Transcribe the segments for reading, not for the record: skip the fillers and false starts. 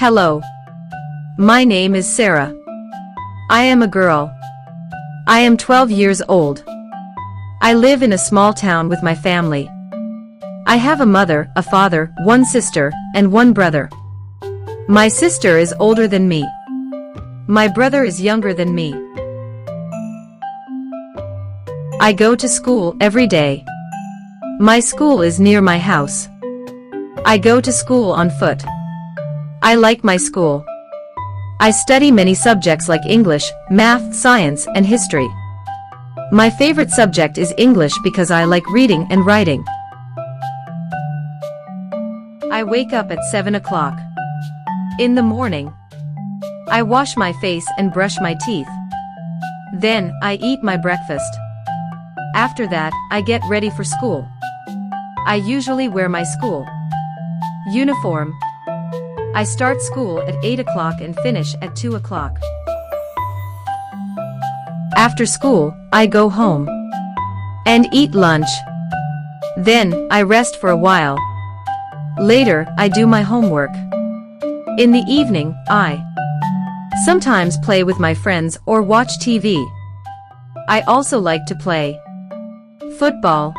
Hello. My name is Sarah. I am a girl. I am 12 years old. I live in a small town with my family. I have a mother, a father, one sister, and one brother. My sister is older than me. My brother is younger than me. I go to school every day. My school is near my house. I go to school on foot. I like my school. I study many subjects like English, math, science, and history. My favorite subject is English because I like reading and writing. I wake up at 7 o'clock. In the morning, I wash my face and brush my teeth. Then, I eat my breakfast. After that, I get ready for school. I usually wear my school uniform. I start school at 8 o'clock and finish at 2 o'clock. After school, I go home and eat lunch. Then, I rest for a while. Later, I do my homework. In the evening, I sometimes play with my friends or watch TV. I also like to play football.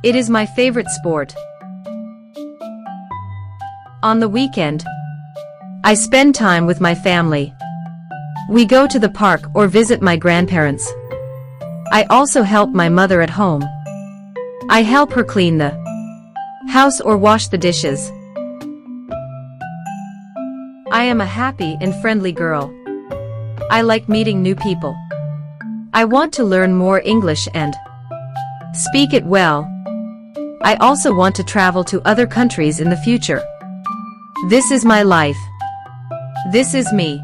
It is my favorite sport. On the weekend, I spend time with my family. We go to the park or visit my grandparents. I also help my mother at home. I help her clean the house or wash the dishes. I am a happy and friendly girl. I like meeting new people. I want to learn more English and speak it well. I also want to travel to other countries in the future. This is my life. This is me.